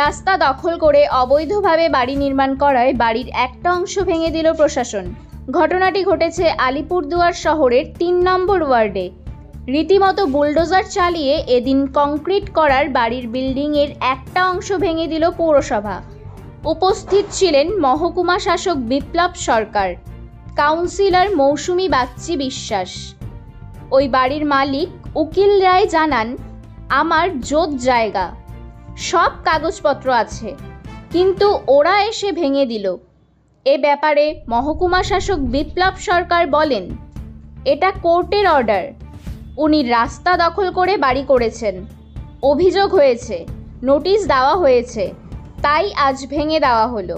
রাস্তা দখল করে অবৈধভাবে বাড়ি নির্মাণ করায় বাড়ির একটা অংশ ভেঙে দিল প্রশাসন। ঘটনাটি ঘটেছে আলিপুরদুয়ার শহরের ৩ নম্বর ওয়ার্ডে। রীতিমতো বুলডোজার চালিয়ে এদিন কংক্রিট করার বাড়ির বিল্ডিংয়ের একটা অংশ ভেঙে দিল পৌরসভা। উপস্থিত ছিলেন মহকুমা শাসক বিপ্লব সরকার, কাউন্সিলর মৌসুমী বাগচি বিশ্বাস। ওই বাড়ির মালিক উকিল রায় জানান, আমার জোত জায়গা, সব কাগজপত্র আছে, কিন্তু ওরা এসে ভেঙে দিল। এ ব্যাপারে মহকুমা শাসক বিপ্লব সরকার বলেন, এটা কোর্টের অর্ডার। উনি রাস্তা দখল করে বাড়ি করেছেন, অভিযোগ হয়েছে, নোটিশ দেওয়া হয়েছে, তাই আজ ভেঙে দেওয়া হলো।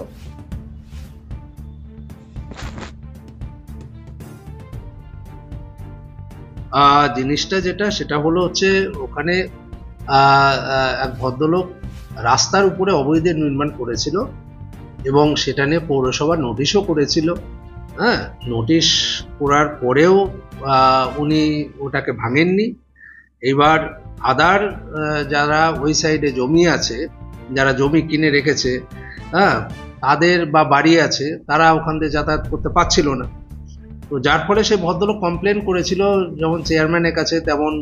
জিনিসটা সেটা হলো ওখানে এক ভদ্রলোক রাস্তার উপরে অবৈধ নির্মাণ করেছিল এবং সেটা নিয়ে পৌরসভা নোটিশও করেছিল। হ্যাঁ, নোটিশ করার পরেও উনি ওটাকে ভাঙেননি। এবার আদার যারা ওই সাইডে জমি আছে, যারা জমি কিনে রেখেছে, হ্যাঁ, তাদের বা বাড়ি আছে, তারা ওখান থেকে যাতায়াত করতে পারছিল না। তো যার ফলে সে ভদ্রলোক কমপ্লেন করেছিল, যেমন চেয়ারম্যানের কাছে তেমন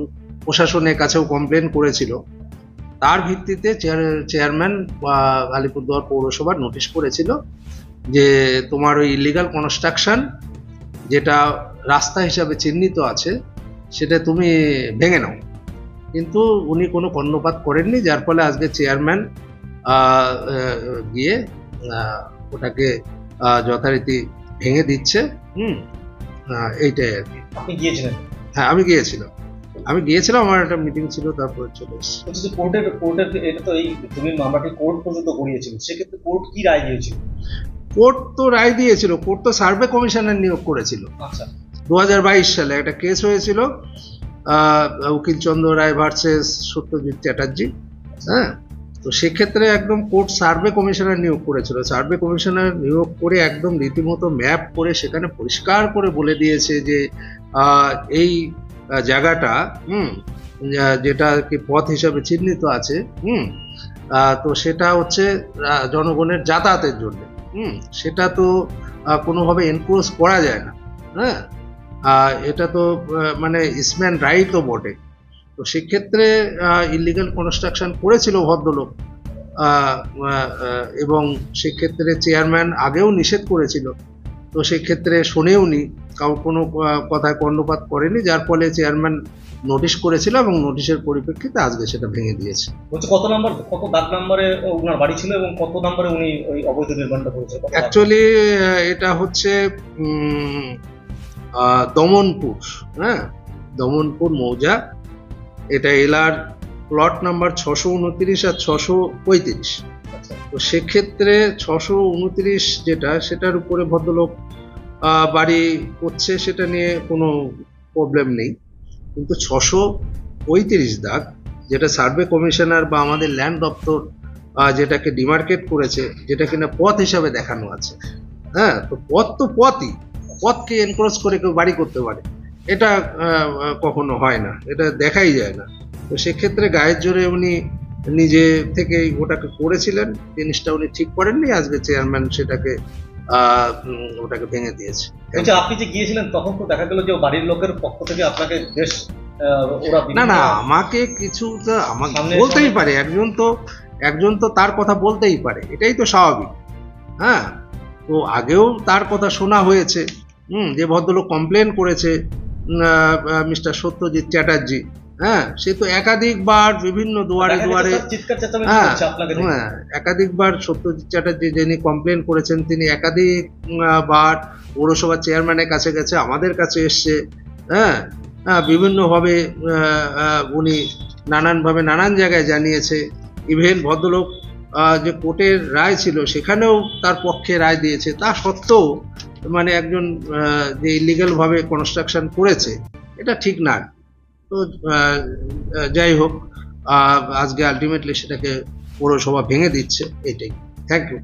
প্রশাসনের কাছেও কমপ্লেন করেছিল। তার ভিত্তিতে চেয়ারম্যান আলিপুরদুয়ার পৌরসভার নোটিশ করেছিল যে তোমার ওই ইলিগাল কনস্ট্রাকশন যেটা রাস্তা হিসাবে চিহ্নিত আছে সেটা তুমি ভেঙে নাও। কিন্তু উনি কোনো কর্ণপাত করেননি, যার ফলে আজকে চেয়ারম্যান গিয়ে ওটাকে যথারীতি ভেঙে দিচ্ছে। এইটাই আর কি। আপনি গিয়েছিলেন? হ্যাঁ, আমি গিয়েছিলাম, আমার একটা মিটিং ছিল, তারপরে চলে এসেছি। কোর্টের এটা তো এই জমির মামলাটি কোর্ট পর্যন্ত গড়িয়েছিল, সেক্ষেত্রে কোর্ট কি রায় দিয়েছিল? কোর্ট তো রায় দিয়েছিল, কোর্ট তো সার্ভে কমিশনার নিয়োগ করেছিল। আচ্ছা, 2022 সালে একটা কেস হয়েছিল, উকিল চন্দ্র রায় ভার্সেস সত্যজিৎ চ্যাটার্জি। হ্যাঁ, তো সেক্ষেত্রে একদম কোর্ট সার্ভে কমিশনার নিয়োগ করেছিল। সার্ভে কমিশনার নিয়োগ করে একদম রীতিমতো ম্যাপ করে সেখানে পরিষ্কার করে বলে দিয়েছে যে এই জায়গাটা যেটা কি পথ হিসাবে চিহ্নিত আছে, তো সেটা জনগণের যাতায়াতের জন্য। সেটা তো কোনোভাবে এনক্রোচ করা যায় না। হ্যাঁ, এটা তো মানে ইসম্যান রাইটও বটে। তো সেক্ষেত্রে ইলিগাল কনস্ট্রাকশন করেছিল ভদ্রলোক, এবং সেক্ষেত্রে চেয়ারম্যান আগেও নিষেধ করেছিল। তো সেক্ষেত্রে শোনেওনি, কোনো কথায় কর্ণপাত করেনি, যার ফলে চেয়ারম্যান নোটিশ করেছিল এবং নোটিশের পরিপ্রেক্ষিতে আজকে সেটা ভেঙে দিয়েছে। কত দাগ নম্বরে ওনার বাড়ি ছিল এবং কত নম্বরে উনি ওই অবৈধ নির্মাণটা করেছেন? অ্যাকচুয়ালি এটা দমনপুর, হ্যাঁ, দমনপুর মৌজা। এটা এলার প্লট নাম্বার 629 আর 635। তো সেক্ষেত্রে 629 যেটা, সেটার উপরে ভদ্রলোক বাড়ি করছে, সেটা নিয়ে কোনো প্রবলেম নেই। কিন্তু 635 দাগ, যেটা সার্ভে কমিশনার বা আমাদের ল্যান্ড দপ্তর যেটাকে ডিমার্কেট করেছে, যেটা কিনা পথ হিসাবে দেখানো আছে। হ্যাঁ, তো পথকে এনক্রোচ করে কেউ বাড়ি করতে পারে, এটা কখনো হয় না, এটা দেখাই যায় না। তো সেক্ষেত্রে গায়ের জোরে উনি নিজে থেকেই ওটাকে করেছিলেন, জিনিসটা উনি ঠিক করেননি। আজকে চেয়ারম্যান ওটাকে ভেঙে দিয়েছে। আপনি যে গিয়েছিলেন তখন তো দেখা গেল যে বাড়ির লোকের পক্ষ থেকে আপনাকে বেশ না, আমাকে কিছু আমাকে বলতেই পারে, একজন তো তার কথা বলতেই পারে, এটাই তো স্বাভাবিক। হ্যাঁ, তো আগেও তার কথা শোনা হয়েছে। যে ভদ্রলোক কমপ্লেন করেছে, মিস্টার সত্যজিৎ চ্যাটার্জি, হ্যাঁ, সে তো একাধিকবার বিভিন্ন দুয়ারে একাধিকবার সত্যজিৎ চ্যাটার্জি যিনি কমপ্লেন করেছেন, তিনি একাধিকবার পৌরসভা চেয়ারম্যানের কাছে গেছে, আমাদের কাছে এসছে। হ্যাঁ, বিভিন্নভাবে উনি নানানভাবে নানান জায়গায় জানিয়েছে। ইভেন ভদ্রলোক যে কোর্টের রায় ছিল সেখানেও তার পক্ষে রায় দিয়েছে। তা সত্ত্বেও মানে একজন যে ইলিগাল ভাবে কনস্ট্রাকশন করেছে, এটা ঠিক না। তো যাই হোক, আজকে আলটিমেটলি সেটাকে পৌরসভা ভেঙে দিচ্ছে, এটাই। Thank you.